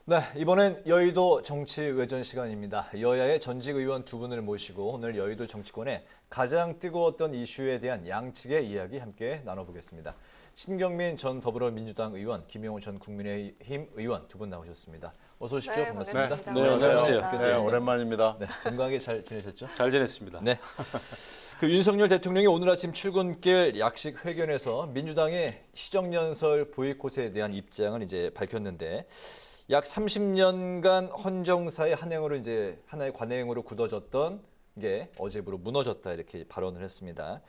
네, 이번엔 여의도 정치 외전 시간입니다. 여야의 전직 의원 두 분을 모시고 오늘 여의도 정치권의 가장 뜨거웠던 이슈에 대한 양측의 이야기 함께 나눠보겠습니다. 신경민 전 더불어민주당 의원, 김용호 전 국민의힘 의원 두 분 나오셨습니다. 어서 오십시오. 네, 반갑습니다. 네, 안녕하세요. 네, 오랜만입니다. 네, 건강하게 잘 지내셨죠? 잘 지냈습니다. 네. 그 윤석열 대통령이 오늘 아침 출근길 약식 회견에서 민주당의 시정연설 보이콧에 대한 입장을 이제 밝혔는데 약 30년간 헌정사의 하나의 관행으로 굳어졌던 게 어제부로 무너졌다 이렇게 발언을 했습니다.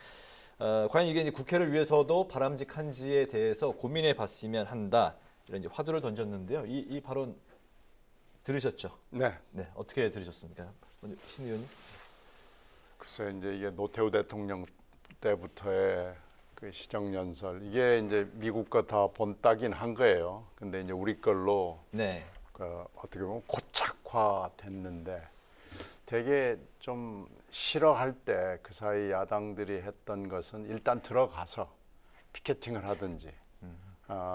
과연 이게 이제 국회를 위해서도 바람직한지에 대해서 고민해 봤으면 한다 이런 이제 화두를 던졌는데요. 이 발언 들으셨죠? 네. 네, 어떻게 들으셨습니까? 먼저 신 의원님. 글쎄 이제 이게 노태우 대통령 때부터의 그 시정연설 이게 이제 미국 거 다 본따긴 한 거예요. 근데 이제 우리 걸로 네. 그 어떻게 보면 고착화됐는데 되게 좀 싫어할 때 그 사이 야당들이 했던 것은 일단 들어가서 피켓팅을 하든지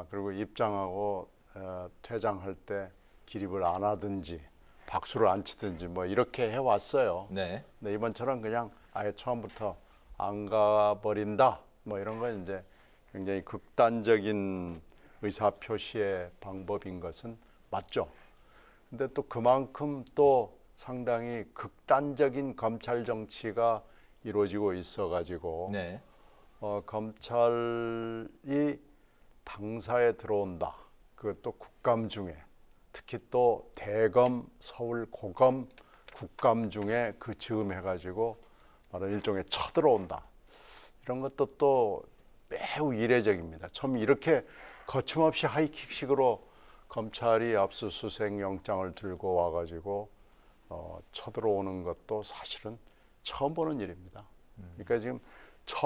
그리고 입장하고 퇴장할 때 기립을 안 하든지 박수를 안 치든지 뭐 이렇게 해왔어요. 네. 근데 이번처럼 그냥 아예 처음부터 안 가버린다 뭐 이런 건 이제 굉장히 극단적인 의사 표시의 방법인 것은 맞죠. 근데 또 그만큼 또 상당히 극단적인 검찰 정치가 이루어지고 있어가지고 네. 검찰이 당사에 들어온다. 그것도 국감 중에 특히 또 대검, 서울 고검, 국감 중에 그 즈음 해가지고 바로 일종의 쳐들어온다. 이런 것도 또 매우 이례적입니다. 처음 이렇게 거침없이 하이킥식으로 검찰이 압수수색 영장을 들고 와가지고 쳐들어오는 것도 사실은 처음 보는 일입니다. 그러니까 지금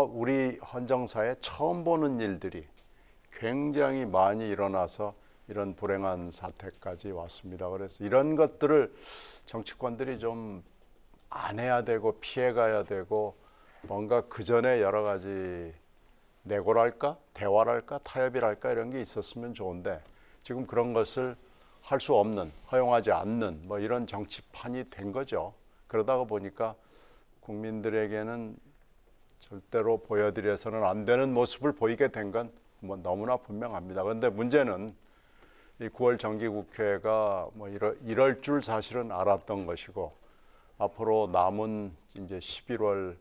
우리 헌정사에 처음 보는 일들이 굉장히 많이 일어나서 이런 불행한 사태까지 왔습니다. 그래서 이런 것들을 정치권들이 좀 안 해야 되고 피해가야 되고 뭔가 그 전에 여러 가지 내고랄까, 대화랄까, 타협이랄까 이런 게 있었으면 좋은데 지금 그런 것을 할 수 없는, 허용하지 않는 뭐 이런 정치판이 된 거죠. 그러다가 보니까 국민들에게는 절대로 보여드려서는 안 되는 모습을 보이게 된 건 뭐 너무나 분명합니다. 그런데 문제는 이 9월 정기국회가 뭐 이럴 줄 사실은 알았던 것이고 앞으로 남은 이제 11월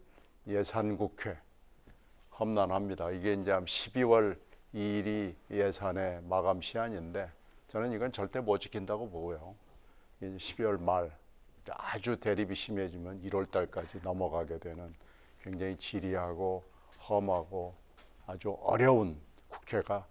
예산국회 험난합니다. 이게 이제 12월 2일이 예산의 마감 시한인데 저는 이건 절대 못 지킨다고 보고요. 이제 12월 말 아주 대립이 심해지면 1월 달까지 넘어가게 되는 굉장히 지리하고 험하고 아주 어려운 국회가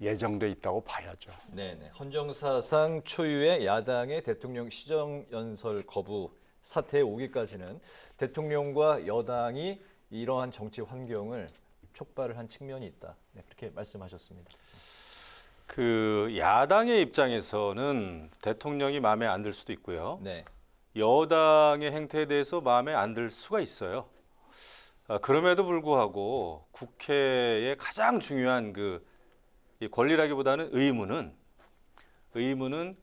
예정돼 있다고 봐야죠. 네네. 헌정사상 초유의 야당의 대통령 시정연설 거부 사태에 오기까지는 대통령과 여당이 이러한 정치 환경을 촉발을 한 측면이 있다. 네, 그렇게 말씀하셨습니다. 그 야당의 입장에서는 대통령이 마음에 안 들 수도 있고요. 네. 여당의 행태에 대해서 마음에 안 들 수가 있어요. 그럼에도 불구하고 국회의 가장 중요한 이 권리라기보다는 의무는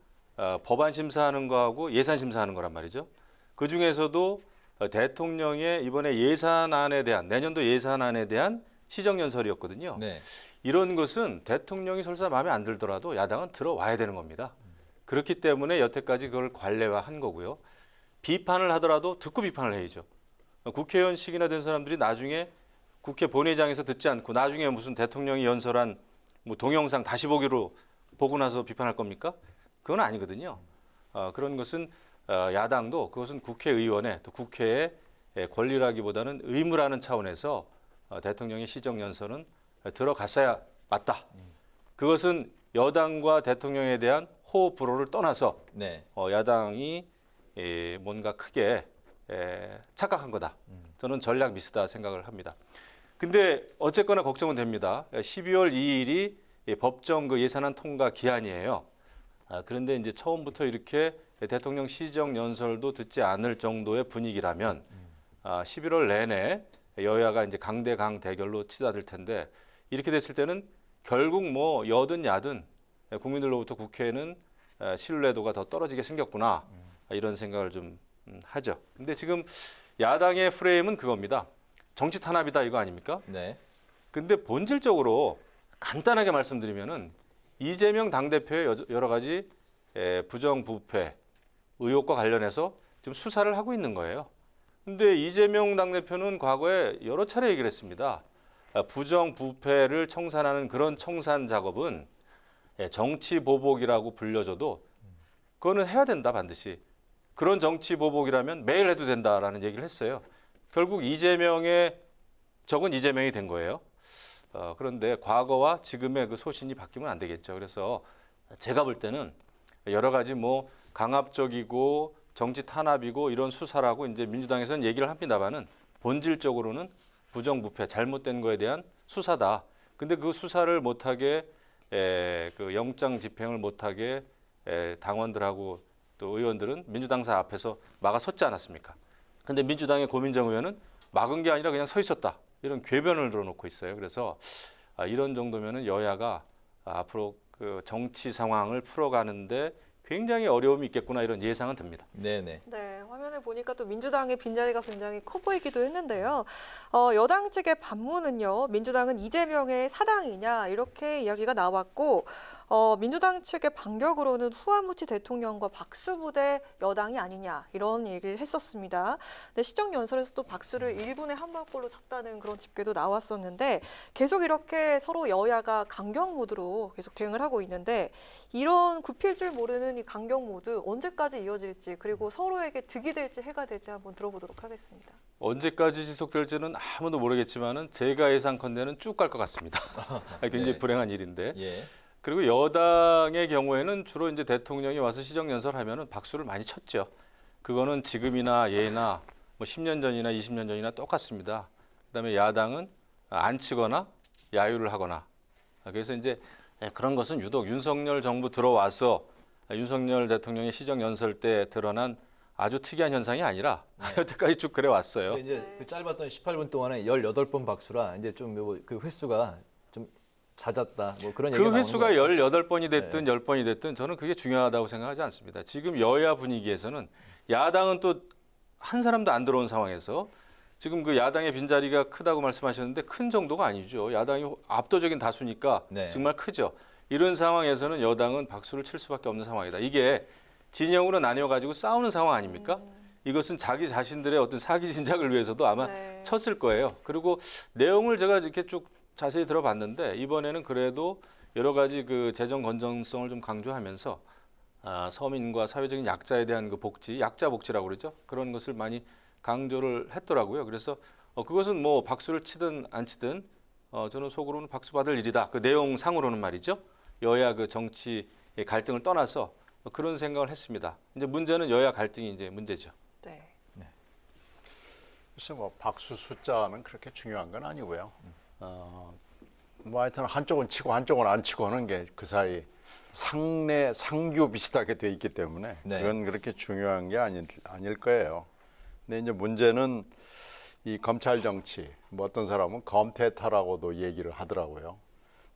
법안 심사하는 거하고 예산 심사하는 거란 말이죠. 그 중에서도 대통령의 이번에 예산안에 대한 내년도 예산안에 대한 시정연설이었거든요. 네. 이런 것은 대통령이 설사 마음에 안 들더라도 야당은 들어와야 되는 겁니다. 그렇기 때문에 여태까지 그걸 관례화한 거고요. 비판을 하더라도 듣고 비판을 해야죠. 국회의원식이나 된 사람들이 나중에 국회 본회의장에서 듣지 않고 나중에 무슨 대통령이 연설한 뭐 동영상 다시 보기로 보고 나서 비판할 겁니까? 그건 아니거든요. 그런 것은 야당도 그것은 국회의원의 또 국회의 권리라기보다는 의무라는 차원에서 대통령의 시정연설은 들어갔어야 맞다. 그것은 여당과 대통령에 대한 호흡 불호를 떠나서 네. 야당이 뭔가 크게 착각한 거다. 저는 전략 미스다 생각을 합니다. 근데 어쨌거나 걱정은 됩니다. 12월 2일이 법정 그 예산안 통과 기한이에요. 그런데 이제 처음부터 이렇게 대통령 시정 연설도 듣지 않을 정도의 분위기라면 11월 내내 여야가 이제 강대강 대결로 치닫을 텐데 이렇게 됐을 때는 결국 뭐 여든 야든 국민들로부터 국회는 신뢰도가 더 떨어지게 생겼구나 이런 생각을 좀 하죠. 근데 지금 야당의 프레임은 그겁니다. 정치 탄압이다 이거 아닙니까? 네. 근데 본질적으로 간단하게 말씀드리면은 이재명 당대표의 여러 가지 부정부패 의혹과 관련해서 지금 수사를 하고 있는 거예요. 근데 이재명 당대표는 과거에 여러 차례 얘기를 했습니다. 부정부패를 청산하는 그런 청산 작업은 정치 보복이라고 불려줘도 그거는 해야 된다 반드시. 그런 정치 보복이라면 매일 해도 된다라는 얘기를 했어요. 결국 이재명의 적은 이재명이 된 거예요. 그런데 과거와 지금의 그 소신이 바뀌면 안 되겠죠. 그래서 제가 볼 때는 여러 가지 뭐 강압적이고 정치 탄압이고 이런 수사라고 이제 민주당에서는 얘기를 합니다만은 본질적으로는 부정부패 잘못된 거에 대한 수사다. 근데 그 수사를 못하게 그 영장 집행을 못하게 당원들하고 또 의원들은 민주당사 앞에서 막아섰지 않았습니까? 근데 민주당의 고민정 의원은 막은 게 아니라 그냥 서 있었다. 이런 궤변을 들어놓고 있어요. 그래서 이런 정도면은 여야가 앞으로 그 정치 상황을 풀어가는데 굉장히 어려움이 있겠구나 이런 예상은 듭니다. 네네. 네, 화면을 보니까 또 민주당의 빈자리가 굉장히 커 보이기도 했는데요. 여당 측의 반문은요, 민주당은 이재명의 사당이냐 이렇게 이야기가 나왔고, 민주당 측의 반격으로는 후아무치 대통령과 박수부대 여당이 아니냐 이런 얘기를 했었습니다. 근데 시정연설에서 또 박수를 1분에 한 발꼴로 쳤다는 그런 집계도 나왔었는데 계속 이렇게 서로 여야가 강경 모드로 계속 대응을 하고 있는데 이런 굽힐 줄 모르는 이 강경 모드 언제까지 이어질지 그리고 서로에게 득이 될지 해가 될지 한번 들어보도록 하겠습니다. 언제까지 지속될지는 아무도 모르겠지만은 제가 예상컨대는 쭉 갈 것 같습니다. 굉장히 네. 불행한 일인데. 예. 그리고 여당의 경우에는 주로 이제 대통령이 와서 시정연설하면은 박수를 많이 쳤죠. 그거는 지금이나 예나 뭐 10년 전이나 20년 전이나 똑같습니다. 그다음에 야당은 안 치거나 야유를 하거나. 그래서 이제 그런 것은 유독 윤석열 정부 들어와서 윤석열 대통령의 시정연설 때 드러난 아주 특이한 현상이 아니라 여태까지 쭉 그래 왔어요. 근데 이제 그 짧았던 18분 동안에 18번 박수라 이제 좀 그 횟수가 좀 잦았다. 뭐 그런 얘기가 그 횟수가 나오는 것 같아요. 18번이 됐든 10번이 됐든 저는 그게 중요하다고 생각하지 않습니다. 지금 여야 분위기에서는 야당은 또 한 사람도 안 들어온 상황에서 지금 그 야당의 빈자리가 크다고 말씀하셨는데 큰 정도가 아니죠. 야당이 압도적인 다수니까 네. 정말 크죠. 이런 상황에서는 여당은 박수를 칠 수밖에 없는 상황이다. 이게 진영으로 나뉘어가지고 싸우는 상황 아닙니까? 이것은 자기 자신들의 어떤 사기 진작을 위해서도 아마 네. 쳤을 거예요. 그리고 내용을 제가 이렇게 쭉 자세히 들어봤는데 이번에는 그래도 여러 가지 그 재정 건전성을 좀 강조하면서 서민과 사회적인 약자에 대한 그 복지, 약자 복지라고 그러죠. 그런 것을 많이 강조를 했더라고요. 그래서 그것은 뭐 박수를 치든 안 치든 저는 속으로는 박수 받을 일이다. 그 내용상으로는 말이죠. 여야 그 정치 갈등을 떠나서 그런 생각을 했습니다. 이제 문제는 여야 갈등이 이제 문제죠. 네. 글쎄 뭐 박수 숫자는 그렇게 중요한 건 아니고요. 뭐 하여튼 한쪽은 치고 한쪽은 안 치고 하는 게 그 사이 상내 상규 비슷하게 돼 있기 때문에 네. 그건 그렇게 중요한 게 아닐 거예요. 근데 이제 문제는 이 검찰 정치, 뭐 어떤 사람은 검태타라고도 얘기를 하더라고요.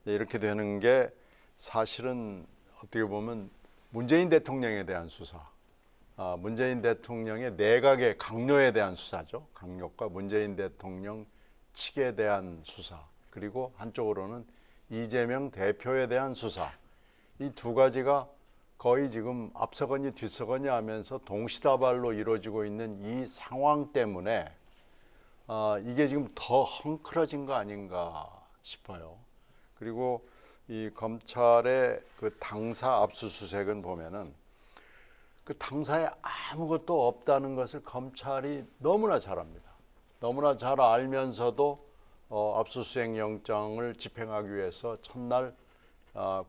이렇게 되는 게 사실은 어떻게 보면 문재인 대통령에 대한 수사, 문재인 대통령의 내각의 강요에 대한 수사죠. 강요과 문재인 대통령 측에 대한 수사, 그리고 한쪽으로는 이재명 대표에 대한 수사. 이 두 가지가 거의 지금 앞서거니 뒤서거니 하면서 동시다발로 이루어지고 있는 이 상황 때문에 이게 지금 더 헝클어진 거 아닌가 싶어요. 그리고 이 검찰의 그 당사 압수수색은 보면은 그 당사에 아무것도 없다는 것을 검찰이 너무나 잘 압니다. 너무나 잘 알면서도 압수수색 영장을 집행하기 위해서 첫날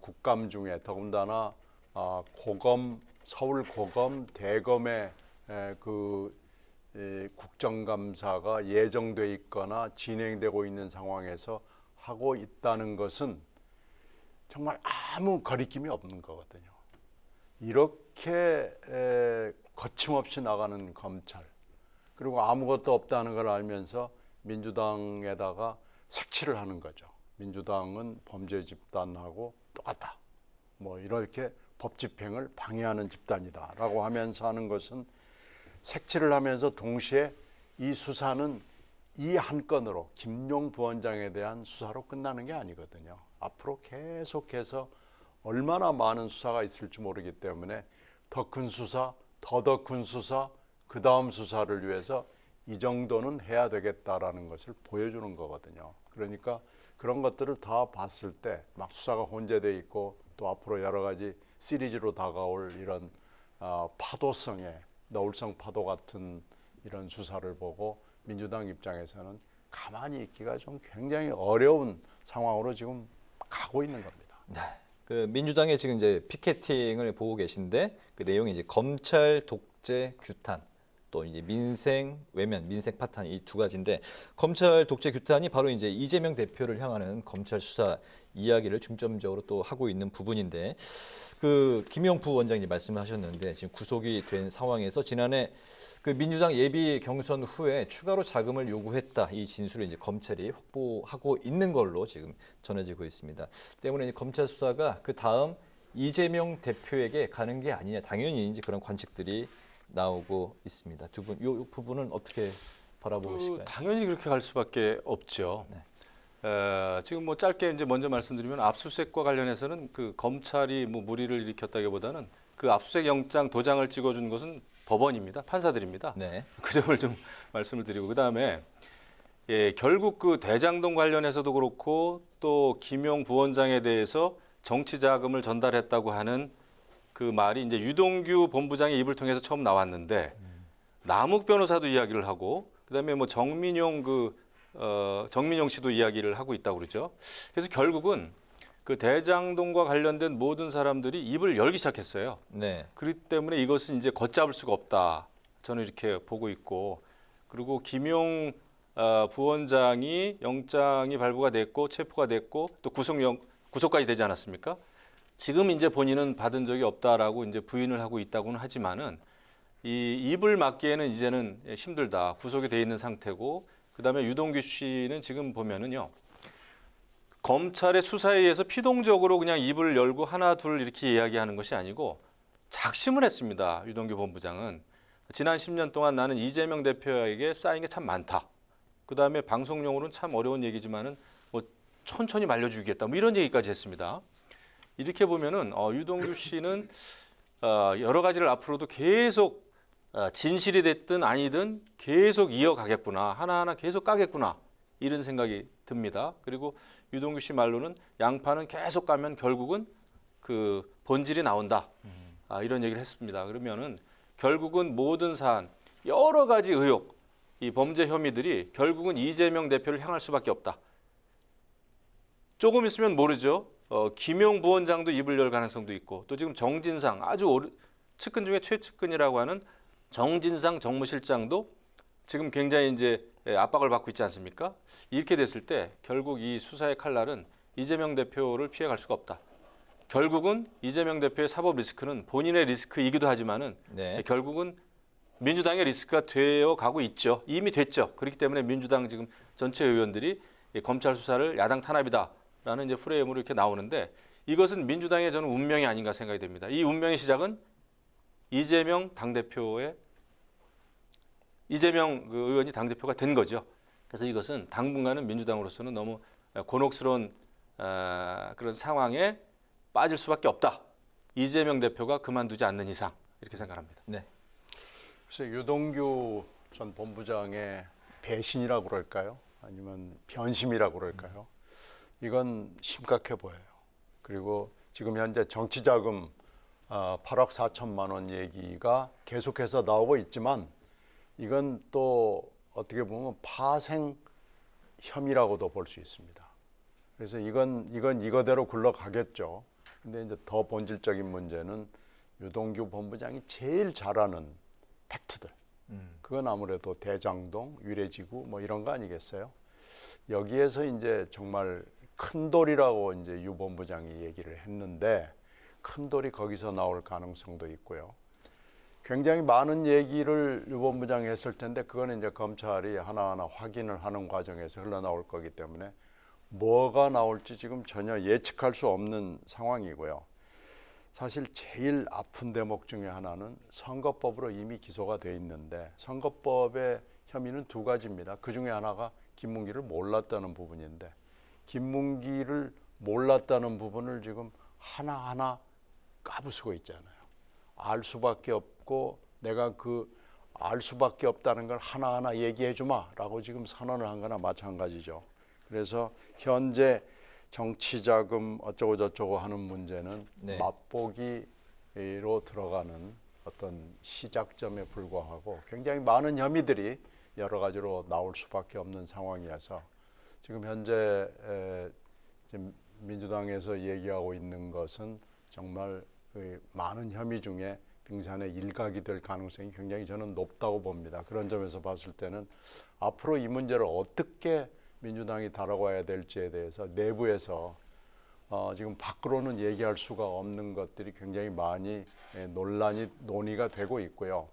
국감 중에 더군다나 고검, 서울 고검, 대검의 그 국정감사가 예정돼 있거나 진행되고 있는 상황에서 하고 있다는 것은 정말 아무 거리낌이 없는 거거든요. 이렇게 거침없이 나가는 검찰, 그리고 아무것도 없다는 걸 알면서 민주당에다가 색칠을 하는 거죠. 민주당은 범죄 집단하고 똑같다. 뭐 이렇게 법 집행을 방해하는 집단이다라고 하면서 하는 것은 색칠을 하면서 동시에 이 수사는 이 한 건으로 김용 부원장에 대한 수사로 끝나는 게 아니거든요. 앞으로 계속해서 얼마나 많은 수사가 있을지 모르기 때문에 더 큰 수사, 더 큰 수사, 그 다음 수사를 위해서 이 정도는 해야 되겠다라는 것을 보여주는 거거든요. 그러니까 그런 것들을 다 봤을 때 막 수사가 혼재돼 있고 또 앞으로 여러 가지 시리즈로 다가올 이런 파도성의 너울성 파도 같은 이런 수사를 보고 민주당 입장에서는 가만히 있기가 좀 굉장히 어려운 상황으로 지금 가고 있는 겁니다. 네. 그 민주당의 지금 이제 피켓팅을 보고 계신데 그 내용이 이제 검찰 독재 규탄 또 이제 민생 외면, 민생 파탄 이 두 가지인데 검찰 독재 규탄이 바로 이제 이재명 대표를 향하는 검찰 수사 이야기를 중점적으로 또 하고 있는 부분인데 그 김용 부원장님 말씀하셨는데 지금 구속이 된 상황에서 지난해 그 민주당 예비 경선 후에 추가로 자금을 요구했다 이 진술을 이제 검찰이 확보하고 있는 걸로 지금 전해지고 있습니다. 때문에 이제 검찰 수사가 그 다음 이재명 대표에게 가는 게 아니냐 당연히 이제 그런 관측들이 나오고 있습니다. 두 분, 이 부분은 어떻게 바라보고 계실까요? 당연히 그렇게 갈 수밖에 없죠. 지금 뭐 짧게 이제 먼저 말씀드리면 압수수색과 관련해서는 그 검찰이 뭐 무리를 일으켰다기보다는 그 압수수색 영장 도장을 찍어준 것은 법원입니다. 판사들입니다. 네. 그 점을 좀 말씀을 드리고 그다음에 결국 그 대장동 관련해서도 그렇고 또 김용 부원장에 대해서 정치 자금을 전달했다고 하는 그 말이 이제 유동규 본부장의 입을 통해서 처음 나왔는데 남욱 변호사도 이야기를 하고 그다음에 뭐 정민용 씨도 이야기를 하고 있다고 그러죠. 그래서 결국은 그 대장동과 관련된 모든 사람들이 입을 열기 시작했어요. 네. 그렇기 때문에 이것은 이제 걷잡을 수가 없다. 저는 이렇게 보고 있고 그리고 김용 부원장이 영장이 발부가 됐고 체포가 됐고 또 구속까지 되지 않았습니까? 지금 이제 본인은 받은 적이 없다라고 이제 부인을 하고 있다고는 하지만은 이 입을 막기에는 이제는 힘들다. 구속이 돼 있는 상태고 그다음에 유동규 씨는 지금 보면은요. 검찰의 수사에 의해서 피동적으로 그냥 입을 열고 하나 둘 이렇게 이야기하는 것이 아니고 작심을 했습니다. 유동규 본부장은 지난 10년 동안 나는 이재명 대표에게 쌓인 게 참 많다. 그다음에 방송용으로는 참 어려운 얘기지만은 뭐 천천히 말려주겠다. 뭐 이런 얘기까지 했습니다. 이렇게 보면은 유동규 씨는 여러 가지를 앞으로도 계속 진실이 됐든 아니든 계속 이어가겠구나. 하나하나 계속 까겠구나. 이런 생각이 듭니다. 그리고 유동규 씨 말로는 양파는 계속 까면 결국은 그 본질이 나온다. 이런 얘기를 했습니다. 그러면은 결국은 모든 사안, 여러 가지 의혹, 이 범죄 혐의들이 결국은 이재명 대표를 향할 수밖에 없다. 조금 있으면 모르죠. 김용 부원장도 입을 열 가능성도 있고 또 지금 정진상 아주 측근 중에 최측근이라고 하는 정진상 정무실장도 지금 굉장히 이제 압박을 받고 있지 않습니까? 이렇게 됐을 때 결국 이 수사의 칼날은 이재명 대표를 피해갈 수가 없다. 결국은 이재명 대표의 사법 리스크는 본인의 리스크이기도 하지만은 네. 결국은 민주당의 리스크가 되어 가고 있죠. 이미 됐죠. 그렇기 때문에 민주당 지금 전체 의원들이 검찰 수사를 야당 탄압이다라는 이제 프레임으로 이렇게 나오는데 이것은 민주당의 저는 운명이 아닌가 생각이 됩니다. 이 운명의 시작은 이재명 그 의원이 당대표가 된 거죠. 그래서 이것은 당분간은 민주당으로서는 너무 곤혹스러운 그런 상황에 빠질 수밖에 없다. 이재명 대표가 그만두지 않는 이상 이렇게 생각합니다. 네. 글쎄 유동규 전 본부장의 배신이라고 그럴까요? 아니면 변심이라고 그럴까요? 이건 심각해 보여요. 그리고 지금 현재 정치자금 8억 4천만 원 얘기가 계속해서 나오고 있지만 이건 또 어떻게 보면 파생 혐의라고도 볼 수 있습니다. 그래서 이건 이거대로 굴러가겠죠. 근데 이제 더 본질적인 문제는 유동규 본부장이 제일 잘하는 팩트들. 그건 아무래도 대장동, 위례지구 뭐 이런 거 아니겠어요? 여기에서 이제 정말 큰 돌이라고 이제 유 본부장이 얘기를 했는데 큰 돌이 거기서 나올 가능성도 있고요. 굉장히 많은 얘기를 유 본부장이 했을 텐데 그거는 이제 검찰이 하나하나 확인을 하는 과정에서 흘러나올 거기 때문에 뭐가 나올지 지금 전혀 예측할 수 없는 상황이고요. 사실 제일 아픈 대목 중에 하나는 선거법으로 이미 기소가 돼 있는데 선거법의 혐의는 두 가지입니다. 그 중에 하나가 김문기를 몰랐다는 부분인데 김문기를 몰랐다는 부분을 지금 하나하나 까부수고 있잖아요. 알 수밖에 없고 내가 알 수밖에 없다는 걸 하나하나 얘기해 주마라고 지금 선언을 한 거나 마찬가지죠. 그래서 현재 정치자금 어쩌고 저쩌고 하는 문제는 네. 맛보기로 들어가는 어떤 시작점에 불과하고 굉장히 많은 혐의들이 여러 가지로 나올 수밖에 없는 상황이어서 지금 현재 지금 민주당에서 얘기하고 있는 것은 정말 많은 혐의 중에 빙산의 일각이 될 가능성이 굉장히 저는 높다고 봅니다. 그런 점에서 봤을 때는 앞으로 이 문제를 어떻게 민주당이 다뤄가야 될지에 대해서 내부에서 지금 밖으로는 얘기할 수가 없는 것들이 굉장히 많이 논의가 되고 있고요.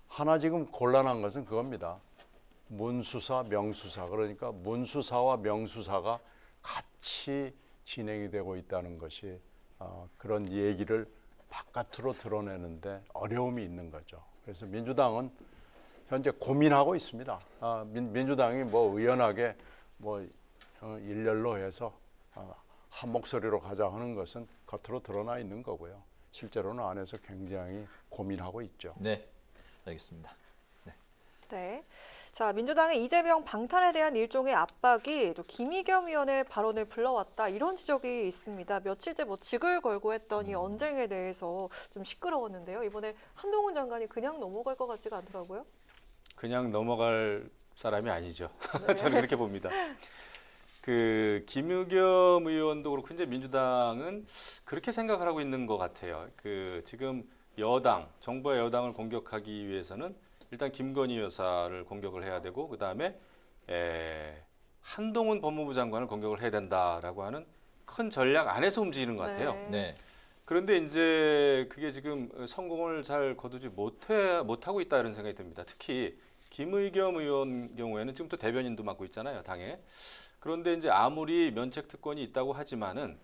하나 지금 곤란한 것은 그겁니다. 문수사, 명수사. 그러니까 문수사와 명수사가 같이 진행이 되고 있다는 것이 그런 얘기를 바깥으로 드러내는데 어려움이 있는 거죠. 그래서 민주당은 현재 고민하고 있습니다. 민주당이 뭐 의연하게 일렬로 해서 한 목소리로 가자 하는 것은 겉으로 드러나 있는 거고요. 실제로는 안에서 굉장히 고민하고 있죠. 네, 알겠습니다. 네. 자, 민주당의 이재명 방탄에 대한 일종의 압박이 또 김의겸 의원의 발언을 불러왔다 이런 지적이 있습니다. 며칠째 직을 걸고 했던 이 언쟁에 대해서 좀 시끄러웠는데요. 이번에 한동훈 장관이 그냥 넘어갈 것 같지가 않더라고요. 그냥 넘어갈 사람이 아니죠. 네. 저는 그렇게 봅니다. 김의겸 의원도 그렇고 이제 민주당은 그렇게 생각을 하고 있는 것 같아요. 지금 정부와 여당을 공격하기 위해서는 일단 김건희 여사를 공격을 해야 되고 그다음에 한동훈 법무부 장관을 공격을 해야 된다라고 하는 큰 전략 안에서 움직이는 것 같아요. 네. 네. 그런데 이제 그게 지금 성공을 잘 거두지 못하고 있다 이런 생각이 듭니다. 특히 김의겸 의원 경우에는 지금 또 대변인도 맡고 있잖아요, 당에. 그런데 이제 아무리 면책 특권이 있다고 하지만은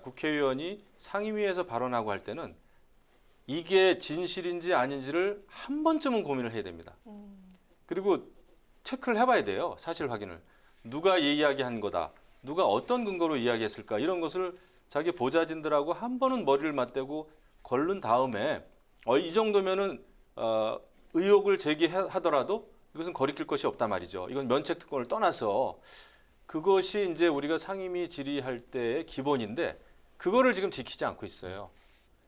국회의원이 상임위에서 발언하고 할 때는 이게 진실인지 아닌지를 한 번쯤은 고민을 해야 됩니다. 그리고 체크를 해봐야 돼요. 사실 확인을. 누가 이야기한 거다. 누가 어떤 근거로 이야기했을까. 이런 것을 자기 보좌진들하고 한 번은 머리를 맞대고 걸른 다음에 이 정도면은 의혹을 제기하더라도 이것은 거리낄 것이 없단 말이죠. 이건 면책 특권을 떠나서 그것이 이제 우리가 상임위 질의할 때의 기본인데 그거를 지금 지키지 않고 있어요.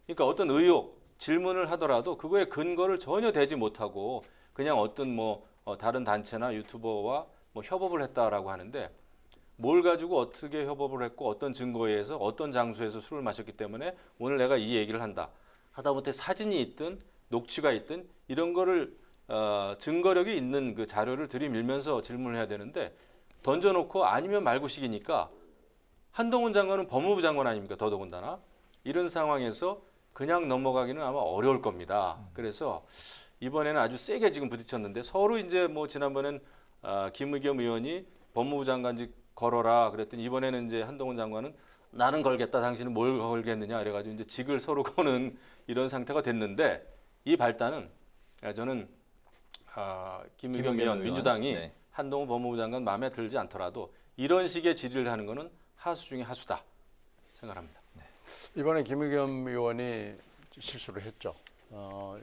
그러니까 어떤 의혹, 질문을 하더라도 그거에 근거를 전혀 대지 못하고 그냥 어떤 다른 단체나 유튜버와 협업을 했다라고 하는데 뭘 가지고 어떻게 협업을 했고 어떤 증거에 의해서 어떤 장소에서 술을 마셨기 때문에 오늘 내가 이 얘기를 한다. 하다못해 사진이 있든 녹취가 있든 이런 거를 증거력이 있는 그 자료를 들이밀면서 질문을 해야 되는데 던져놓고 아니면 말고식이니까 한동훈 장관은 법무부 장관 아닙니까? 더더군다나 이런 상황에서 그냥 넘어가기는 아마 어려울 겁니다. 그래서 이번에는 아주 세게 지금 부딪혔는데 서로 이제 지난번엔 김의겸 의원이 법무부 장관직 걸어라 그랬더니 이번에는 이제 한동훈 장관은 나는 걸겠다 당신은 뭘 걸겠느냐 이래가지고 이제 직을 서로 거는 이런 상태가 됐는데 이 발단은 저는 김의겸 의원 민주당이 네. 한동훈 법무부 장관 마음에 들지 않더라도 이런 식의 질의를 하는 거는 하수 중에 하수다 생각합니다. 이번에 김의겸 의원이 실수를 했죠.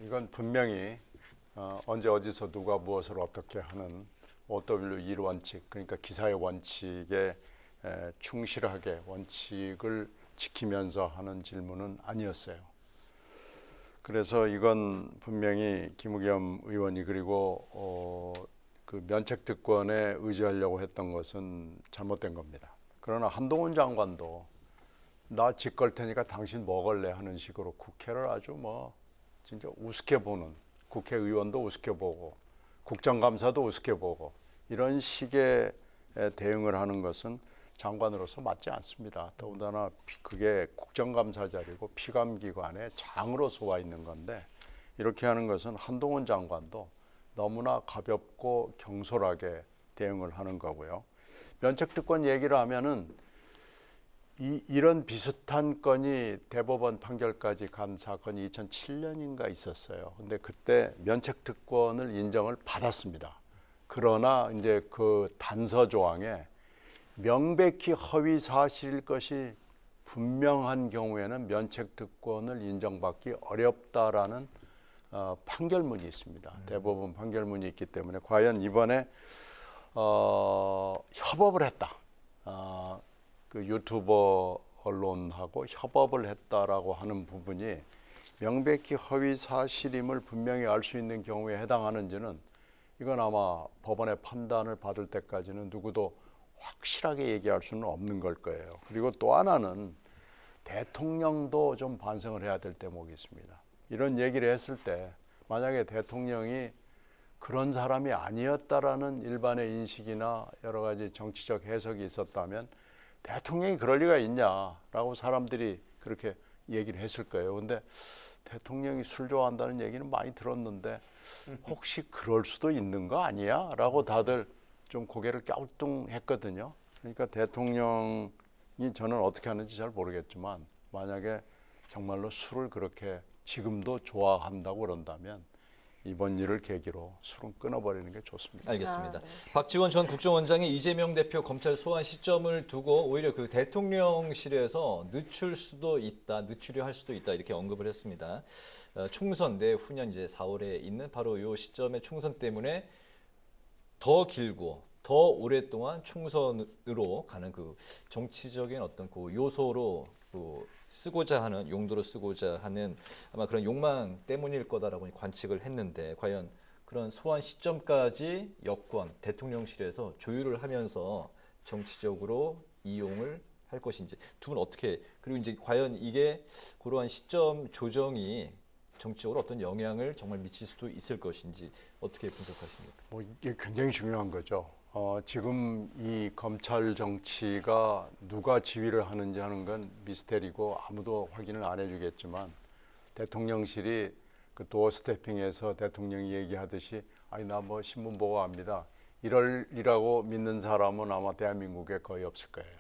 이건 분명히 언제 어디서 누가 무엇을 어떻게 하는 OW1 원칙, 그러니까 기사의 원칙에 충실하게 원칙을 지키면서 하는 질문은 아니었어요. 그래서 이건 분명히 김의겸 의원이 그리고 그 면책 특권에 의지하려고 했던 것은 잘못된 겁니다. 그러나 한동훈 장관도 나 직 걸 테니까 당신 뭐 걸래 하는 식으로 국회를 아주 진짜 우습게 보는, 국회의원도 우습게 보고 국정감사도 우습게 보고 이런 식의 대응을 하는 것은 장관으로서 맞지 않습니다. 더군다나 그게 국정감사 자리고 피감기관의 장으로서 와 있는 건데 이렇게 하는 것은 한동훈 장관도 너무나 가볍고 경솔하게 대응을 하는 거고요. 면책특권 얘기를 하면은 이런 비슷한 건이 대법원 판결까지 간 사건이 2007년인가 있었어요. 근데 그때 면책 특권을 인정을 받았습니다. 그러나 이제 그 단서 조항에 명백히 허위 사실일 것이 분명한 경우에는 면책 특권을 인정받기 어렵다라는 판결문이 있습니다. 대법원 판결문이 있기 때문에 과연 이번에 협업을 했다. 그 유튜버 언론하고 협업을 했다라고 하는 부분이 명백히 허위 사실임을 분명히 알 수 있는 경우에 해당하는지는 이건 아마 법원의 판단을 받을 때까지는 누구도 확실하게 얘기할 수는 없는 걸 거예요. 그리고 또 하나는 대통령도 좀 반성을 해야 될 대목이 있습니다. 이런 얘기를 했을 때 만약에 대통령이 그런 사람이 아니었다라는 일반의 인식이나 여러 가지 정치적 해석이 있었다면 대통령이 그럴 리가 있냐라고 사람들이 그렇게 얘기를 했을 거예요. 근데 대통령이 술 좋아한다는 얘기는 많이 들었는데 혹시 그럴 수도 있는 거 아니야? 라고 다들 좀 고개를 갸우뚱했거든요. 그러니까 대통령이 저는 어떻게 하는지 잘 모르겠지만 만약에 정말로 술을 그렇게 지금도 좋아한다고 그런다면 이번 일을 계기로 술은 끊어버리는 게 좋습니다. 알겠습니다. 네. 박지원 전 국정원장이 이재명 대표 검찰 소환 시점을 두고 오히려 그 대통령실에서 늦출 수도 있다, 늦추려 할 수도 있다 이렇게 언급을 했습니다. 총선 내후년 이제 4월에 있는 바로 이 시점의 총선 때문에 더 길고 더 오랫동안 총선으로 가는 그 정치적인 어떤 그 요소로 그 쓰고자 하는 용도로 쓰고자 하는 아마 그런 욕망 때문일 거다라고 관측을 했는데 과연 그런 소환 시점까지 여권 대통령실에서 조율을 하면서 정치적으로 이용을 할 것인지 두 분 어떻게 그리고 이제 과연 이게 그러한 시점 조정이 정치적으로 어떤 영향을 정말 미칠 수도 있을 것인지 어떻게 분석하십니까? 뭐 이게 굉장히 중요한 거죠. 지금 이 검찰 정치가 누가 지휘를 하는지 하는 건 미스테리고 아무도 확인을 안 해주겠지만 대통령실이 그 도어 스태핑에서 대통령이 얘기하듯이 아니 나 뭐 신문 보고 압니다. 이러리라고 믿는 사람은 아마 대한민국에 거의 없을 거예요.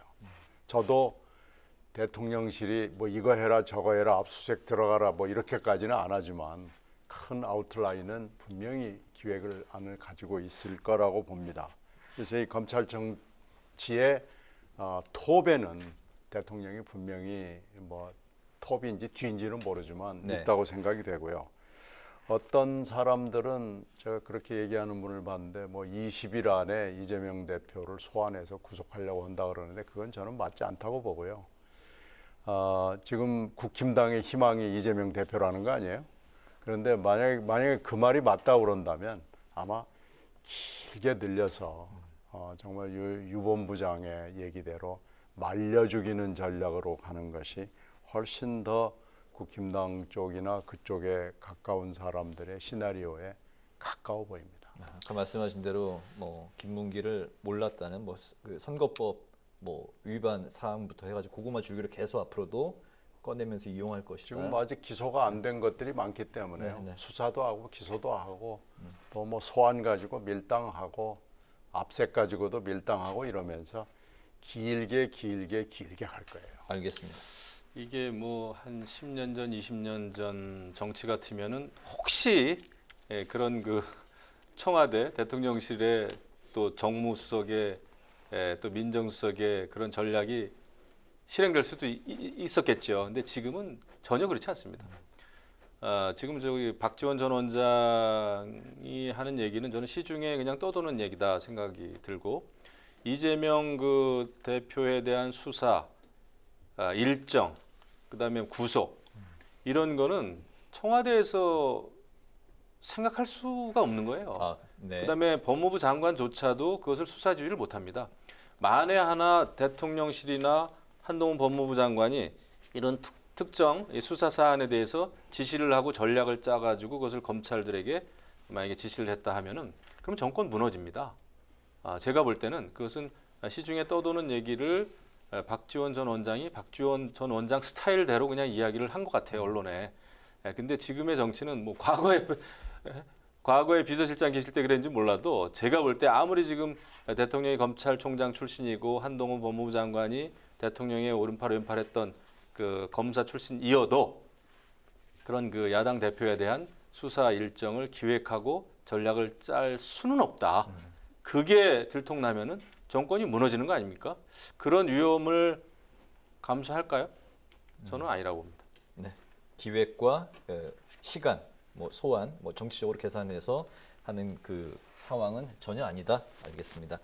저도 대통령실이 뭐 이거 해라 저거 해라 압수수색 들어가라 뭐 이렇게까지는 안 하지만 큰 아웃라인은 분명히 기획을 안을 가지고 있을 거라고 봅니다. 그래서 이 검찰 정치의 톱에는 대통령이 분명히 뭐 톱인지 뒤인지는 모르지만 네. 있다고 생각이 되고요. 어떤 사람들은 제가 그렇게 얘기하는 분을 봤는데 뭐 20일 안에 이재명 대표를 소환해서 구속하려고 한다 그러는데 그건 저는 맞지 않다고 보고요. 지금 국힘당의 희망이 이재명 대표라는 거 아니에요? 그런데 만약에 그 말이 맞다고 그런다면 아마 길게 늘려서 정말 유본부장의 얘기대로 말려 죽이는 전략으로 가는 것이 훨씬 더 국힘당 쪽이나 그쪽에 가까운 사람들의 시나리오에 가까워 보입니다. 아까 말씀하신 대로 뭐 김문기를 몰랐다는 뭐 그 선거법 뭐 위반 사항부터 해가지고 고구마 줄기를 계속 앞으로도 꺼내면서 이용할 것이다. 지금 아직 기소가 안 된 것들이 많기 때문에 네, 네. 수사도 하고 기소도 하고 또 뭐 소환 가지고 밀당하고 압색 가지고도 밀당하고 이러면서 길게 갈 거예요. 알겠습니다. 이게 뭐 한 10년 전, 20년 전 정치 같으면은 혹시 그런 그 청와대 대통령실의 또 정무수석의 또 민정수석의 그런 전략이 실행될 수도 있었겠죠. 근데 지금은 전혀 그렇지 않습니다. 지금 저기 박지원 전 원장이 하는 얘기는 저는 시중에 그냥 떠도는 얘기다 생각이 들고 이재명 그 대표에 대한 수사, 일정, 그다음에 구속 이런 거는 청와대에서 생각할 수가 없는 거예요. 네. 그다음에 법무부 장관조차도 그것을 수사 지휘를 못합니다. 만에 하나 대통령실이나 한동훈 법무부 장관이 이런 특정 수사 사안에 대해서 지시를 하고 전략을 짜가지고 그것을 검찰들에게 만약에 지시를 했다 하면은 그럼 정권 무너집니다. 제가 볼 때는 그것은 시중에 떠도는 얘기를 박지원 전 원장이 박지원 전 원장 스타일대로 그냥 이야기를 한 것 같아요, 언론에. 근데 지금의 정치는 뭐 과거에 비서실장 계실 때 그랬는지 몰라도 제가 볼 때 아무리 지금 대통령이 검찰총장 출신이고 한동훈 법무부 장관이 대통령의 오른팔 왼팔했던 그 검사 출신이어도 그런 그 야당 대표에 대한 수사 일정을 기획하고 전략을 짤 수는 없다. 그게 들통나면은 정권이 무너지는 거 아닙니까? 그런 위험을 감수할까요? 저는 아니라고 봅니다. 네. 기획과 시간, 뭐 소환, 뭐 정치적으로 계산해서 하는 그 상황은 전혀 아니다. 알겠습니다.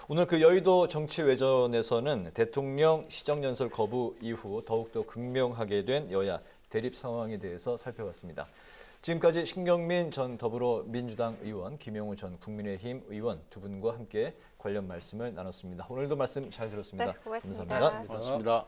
오늘 그 여의도 정치외전에서는 대통령 시정연설 거부 이후 더욱더 극명하게 된 여야 대립 상황에 대해서 살펴봤습니다. 지금까지 신경민 전 더불어민주당 의원, 김용우 전 국민의힘 의원 두 분과 함께 관련 말씀을 나눴습니다. 오늘도 말씀 잘 들었습니다. 네, 고맙습니다. 감사합니다. 고맙습니다.